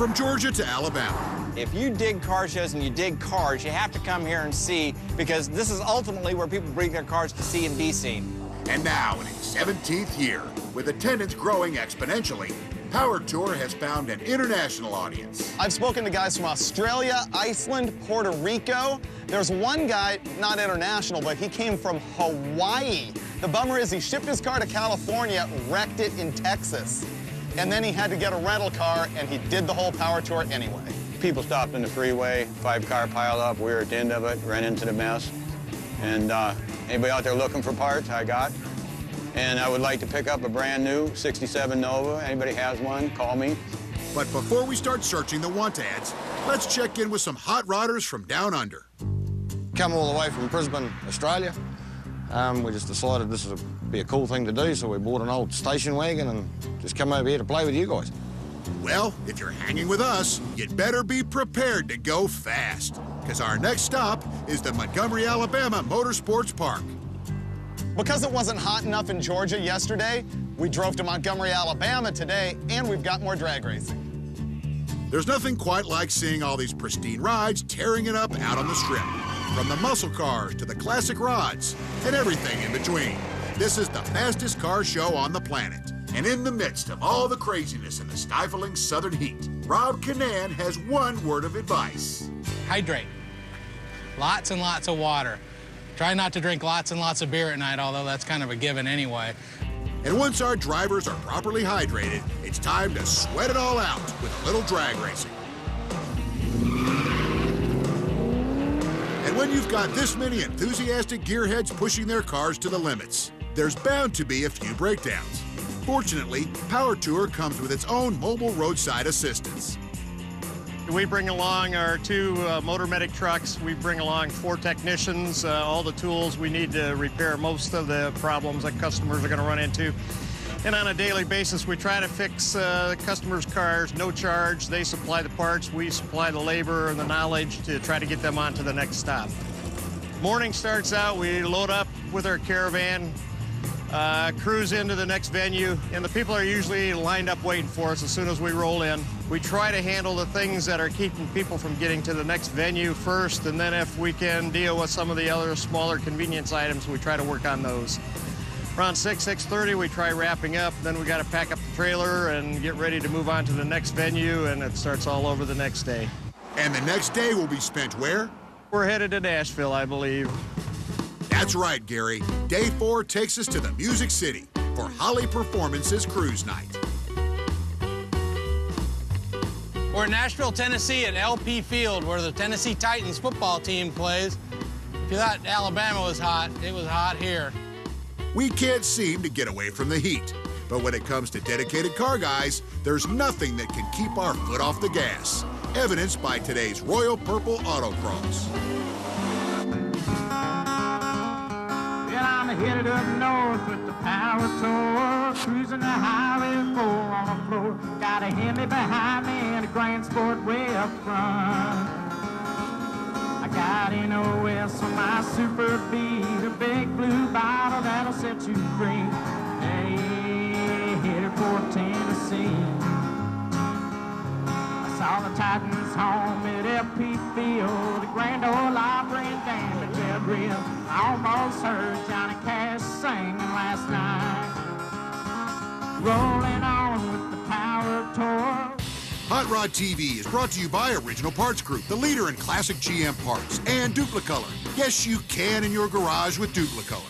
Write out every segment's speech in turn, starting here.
from Georgia to Alabama. If you dig car shows and you dig cars, you have to come here and see, because this is ultimately where people bring their cars to see and be seen. And now, in its 17th year, with attendance growing exponentially, Power Tour has found an international audience. I've spoken to guys from Australia, Iceland, Puerto Rico. There's one guy, not international, but he came from Hawaii. The bummer is he shipped his car to California, wrecked it in Texas. And then he had to get a rental car, and he did the whole Power Tour anyway. People stopped in the freeway, 5-car piled up. We were at the end of it, ran into the mess. And anybody out there looking for parts, I got. And I would like to pick up a brand new 67 Nova. Anybody has one, call me. But before we start searching the want ads, let's check in with some hot rodders from down under. Come all the way from Brisbane, Australia. We just decided this would be a cool thing to do, so we bought an old station wagon and just come over here to play with you guys. Well, if you're hanging with us, you'd better be prepared to go fast, because our next stop is the Montgomery, Alabama Motorsports Park. Because it wasn't hot enough in Georgia yesterday, we drove to Montgomery, Alabama today, and we've got more drag racing. There's nothing quite like seeing all these pristine rides tearing it up out on the strip. From the muscle cars to the classic rods and everything in between. This is the fastest car show on the planet. And in the midst of all the craziness and the stifling southern heat, Rob Canan has one word of advice. Hydrate. Lots and lots of water. Try not to drink lots and lots of beer at night, although that's kind of a given anyway. And once our drivers are properly hydrated, it's time to sweat it all out with a little drag racing. And when you've got this many enthusiastic gearheads pushing their cars to the limits, there's bound to be a few breakdowns. Fortunately, Power Tour comes with its own mobile roadside assistance. We bring along our 2 motor medic trucks. We bring along 4 technicians, all the tools we need to repair most of the problems that customers are going to run into. And on a daily basis, we try to fix customers' cars, no charge. They supply the parts, we supply the labor and the knowledge to try to get them on to the next stop. Morning starts out, we load up with our caravan, cruise into the next venue, and the people are usually lined up waiting for us as soon as we roll in. We try to handle the things that are keeping people from getting to the next venue first, and then if we can deal with some of the other smaller convenience items, we try to work on those. Around 6:30, we try wrapping up, then we got to pack up the trailer and get ready to move on to the next venue, and it starts all over the next day. And the next day will be spent where? We're headed to Nashville, I believe. That's right, Gary. Day 4 takes us to the Music City for Holly Performance's Cruise Night. We're in Nashville, Tennessee at LP Field, where the Tennessee Titans football team plays. If you thought Alabama was hot, it was hot here. We can't seem to get away from the heat. But when it comes to dedicated car guys, there's nothing that can keep our foot off the gas, evidenced by today's Royal Purple Autocross. Well, I'm headed up north with the Power Tour, cruising the Highway 4 on the floor. Got a Hemi behind me and a Grand Sport way up front. I got an OS on my Super Beat, a big blue bottle that'll set you free. Hey, headed for Tennessee. I saw the Titans home at LP Field, the Grand Ole Opry and Dan the Jet Reel. I almost heard Johnny Cash singing last night. Rolling on with the Power Tour. Hot Rod TV is brought to you by Original Parts Group, the leader in classic GM parts, and Duplicolor. Yes, you can in your garage with Duplicolor.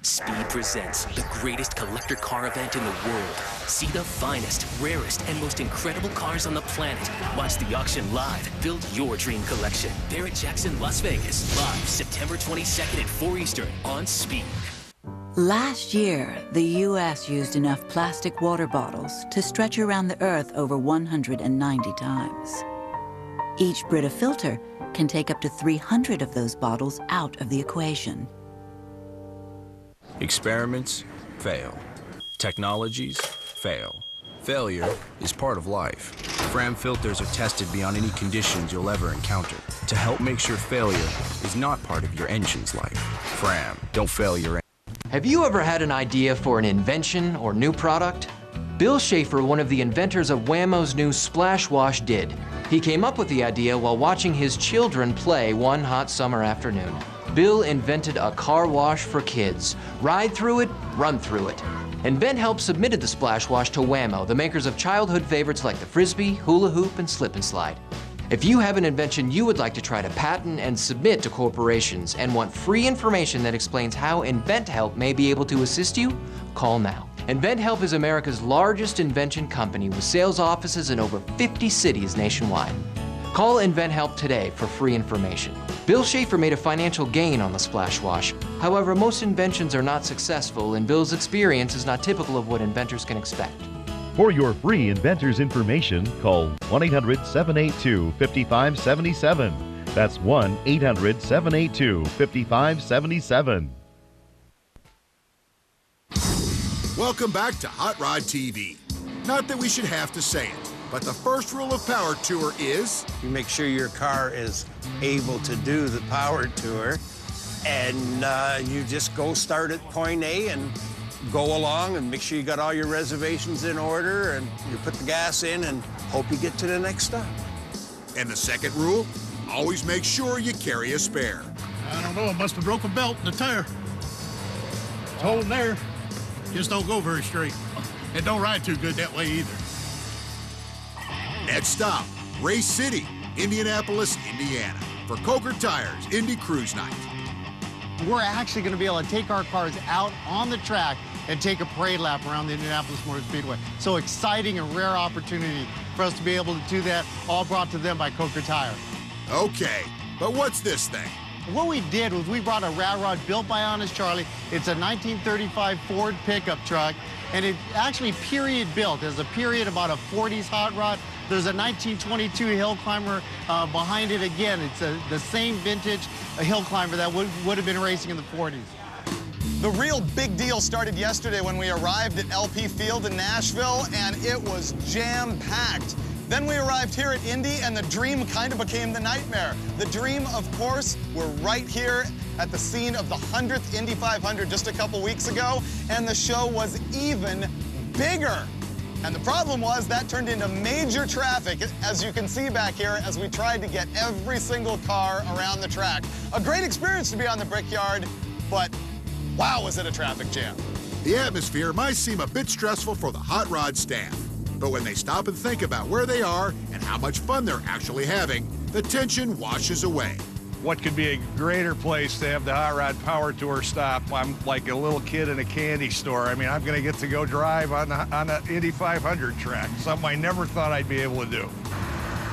Speed presents the greatest collector car event in the world. See the finest, rarest, and most incredible cars on the planet. Watch the auction live. Build your dream collection. Barrett Jackson, Las Vegas. Live September 22nd at 4 Eastern on Speed. Last year, the U.S. used enough plastic water bottles to stretch around the Earth over 190 times. Each Brita filter can take up to 300 of those bottles out of the equation. Experiments fail. Technologies fail. Failure is part of life. Fram filters are tested beyond any conditions you'll ever encounter to help make sure failure is not part of your engine's life. Fram, don't fail your engine. Have you ever had an idea for an invention or new product? Bill Schaefer, one of the inventors of Wham-O's new Splash Wash, did. He came up with the idea while watching his children play one hot summer afternoon. Bill invented a car wash for kids. Ride through it, run through it. InventHelp submitted the Splash Wash to Wham-O, the makers of childhood favorites like the Frisbee, Hula Hoop, and Slip and Slide. If you have an invention you would like to try to patent and submit to corporations and want free information that explains how InventHelp may be able to assist you, call now. InventHelp is America's largest invention company with sales offices in over 50 cities nationwide. Call InventHelp today for free information. Bill Schaefer made a financial gain on the Splash Wash. However, most inventions are not successful, and Bill's experience is not typical of what inventors can expect. For your free inventor's information, call 1-800-782-5577. That's 1-800-782-5577. Welcome back to Hot Rod TV. Not that we should have to say it, but the first rule of Power Tour is... You make sure your car is able to do the Power Tour, and you just go start at point A and go along and make sure you got all your reservations in order, and you put the gas in and hope you get to the next stop. And the second rule, always make sure you carry a spare. I don't know, I must have broke a belt in the tire. It's holding there. Just don't go very straight. And don't ride too good that way either. Next stop, Race City, Indianapolis, Indiana, for Coker Tires Indy Cruise Night. We're actually going to be able to take our cars out on the track and take a parade lap around the Indianapolis Motor Speedway. So exciting and rare opportunity for us to be able to do that, all brought to them by Coker Tire. Okay, but what's this thing? What we did was we brought a rat rod built by Honest Charlie. It's a 1935 Ford pickup truck, and it actually period built. There's a period about a 40s hot rod. There's a 1922 hill climber behind it again. It's the same vintage hill climber that would have been racing in the 40s. The real big deal started yesterday when we arrived at LP Field in Nashville, and it was jam-packed. Then we arrived here at Indy, and the dream kind of became the nightmare. The dream, of course, we're right here at the scene of the 100th Indy 500 just a couple weeks ago, and the show was even bigger. And the problem was that turned into major traffic, as you can see back here, as we tried to get every single car around the track. A great experience to be on the Brickyard, but wow, was it a traffic jam. The atmosphere might seem a bit stressful for the Hot Rod staff. But when they stop and think about where they are and how much fun they're actually having, the tension washes away. What could be a greater place to have the Hot Rod Power Tour stop? I'm like a little kid in a candy store. I mean, I'm going to get to go drive on the Indy 500 track, something I never thought I'd be able to do.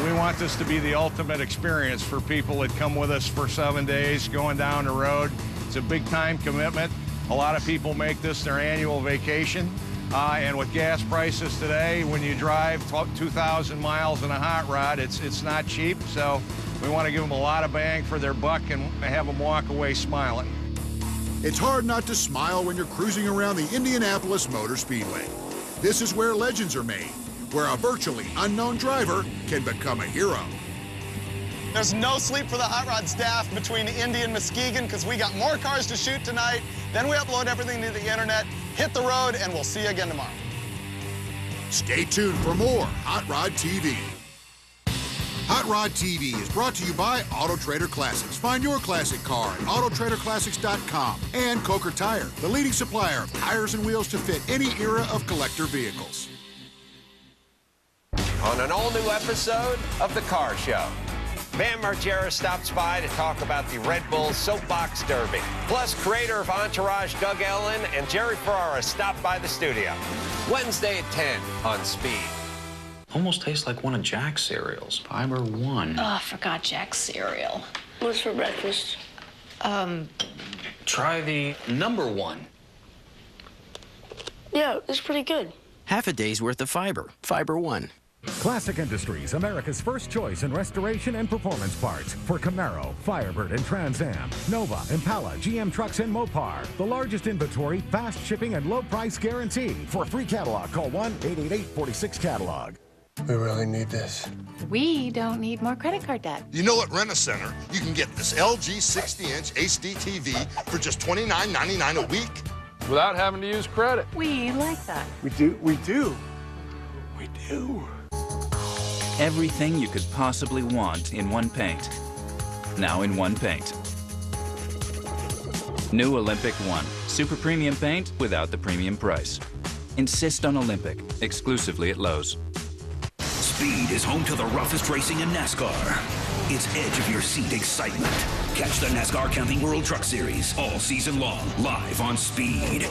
We want this to be the ultimate experience for people that come with us for 7 days going down the road. It's a big time commitment. A lot of people make this their annual vacation. And with gas prices today, when you drive 2,000 miles in a hot rod, it's not cheap. So we want to give them a lot of bang for their buck and have them walk away smiling. It's hard not to smile when you're cruising around the Indianapolis Motor Speedway. This is where legends are made, where a virtually unknown driver can become a hero. There's no sleep for the Hot Rod staff between Indy and Muskegon because we got more cars to shoot tonight. Then we upload everything to the internet, hit the road, and we'll see you again tomorrow. Stay tuned for more Hot Rod TV. Hot Rod TV is brought to you by Auto Trader Classics. Find your classic car at autotraderclassics.com. And Coker Tire, the leading supplier of tires and wheels to fit any era of collector vehicles. On an all-new episode of The Car Show, Bam Margera stops by to talk about the Red Bull Soapbox Derby. Plus, creator of Entourage Doug Ellen and Jerry Ferrara stop by the studio. Wednesday at 10 on Speed. Almost tastes like one of Jack's cereals. Fiber One. Oh, I forgot Jack's cereal. What's for breakfast? Try the number one. Yeah, it's pretty good. Half a day's worth of fiber. Fiber One. Classic Industries, America's first choice in restoration and performance parts for Camaro, Firebird, and Trans Am, Nova, Impala, GM trucks, and Mopar. The largest inventory, fast shipping, and low price guarantee. For a free catalog, call 1-888-46-CATALOG. We really need this. We don't need more credit card debt. You know, at Rent-A-Center, you can get this LG 60-inch HD TV for just $29.99 a week. Without having to use credit. We like that. We do. we do? Everything you could possibly want in one paint. Now in one paint. New Olympic One. Super premium paint without the premium price. Insist on Olympic, exclusively at Lowe's. Speed is home to the roughest racing in NASCAR. It's edge of your seat excitement. Catch the NASCAR Counting World Truck Series all season long, live on Speed.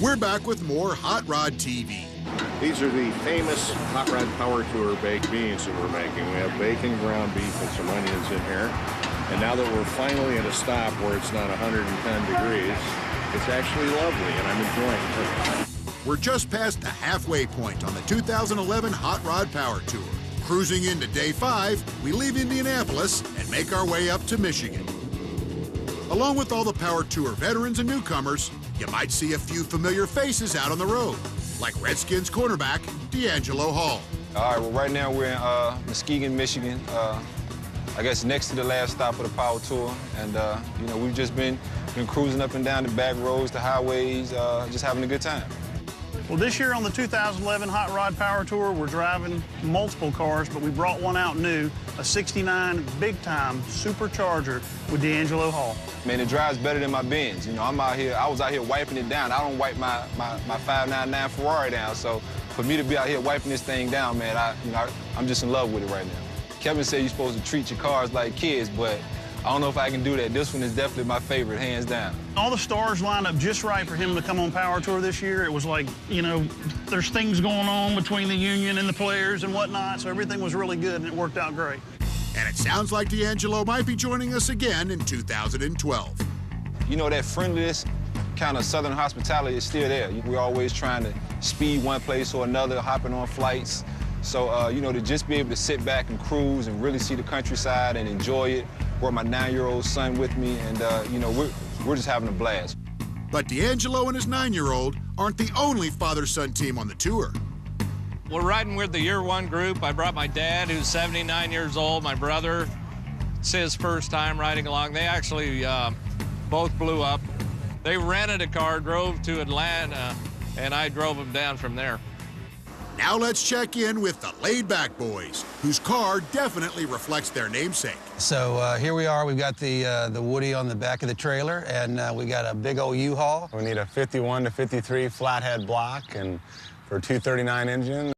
We're back with more Hot Rod TV. These are the famous Hot Rod Power Tour baked beans that we're making. We have bacon, ground beef, and some onions in here. And now that we're finally at a stop where it's not 110 degrees, it's actually lovely, and I'm enjoying it. We're just past the halfway point on the 2011 Hot Rod Power Tour. Cruising into day 5, we leave Indianapolis and make our way up to Michigan. Along with all the Power Tour veterans and newcomers, you might see a few familiar faces out on the road, like Redskins cornerback D'Angelo Hall. All right, well, right now we're in Muskegon, Michigan. I guess next to the last stop of the Power Tour. And, you know, we've just been cruising up and down the back roads, the highways, just having a good time. Well, this year on the 2011 Hot Rod Power Tour, we're driving multiple cars, but we brought one out new, a 69 big-time supercharger with D'Angelo Hall. Man, it drives better than my Benz. You know, I was out here wiping it down. I don't wipe my 599 Ferrari down, so for me to be out here wiping this thing down, man, I'm just in love with it right now. Kevin said you're supposed to treat your cars like kids, but I don't know if I can do that. This one is definitely my favorite, hands down. All the stars lined up just right for him to come on Power Tour this year. It was like, you know, there's things going on between the union and the players and whatnot, so everything was really good, and it worked out great. And it sounds like D'Angelo might be joining us again in 2012. You know, that friendliness, kind of Southern hospitality is still there. We're always trying to speed one place or another, hopping on flights. So, you know, to just be able to sit back and cruise and really see the countryside and enjoy it, brought my 9-year-old son with me, and, you know, we're just having a blast. But D'Angelo and his 9-year-old aren't the only father-son team on the tour. We're riding with the Year One group. I brought my dad, who's 79 years old, my brother. It's his first time riding along. They actually both blew up. They rented a car, drove to Atlanta, and I drove them down from there. Now let's check in with the laid-back boys, whose car definitely reflects their namesake. So here we are. We've got the Woody on the back of the trailer, and we got a big old U-Haul. We need a 51 to 53 flathead block, and for a 239 engine.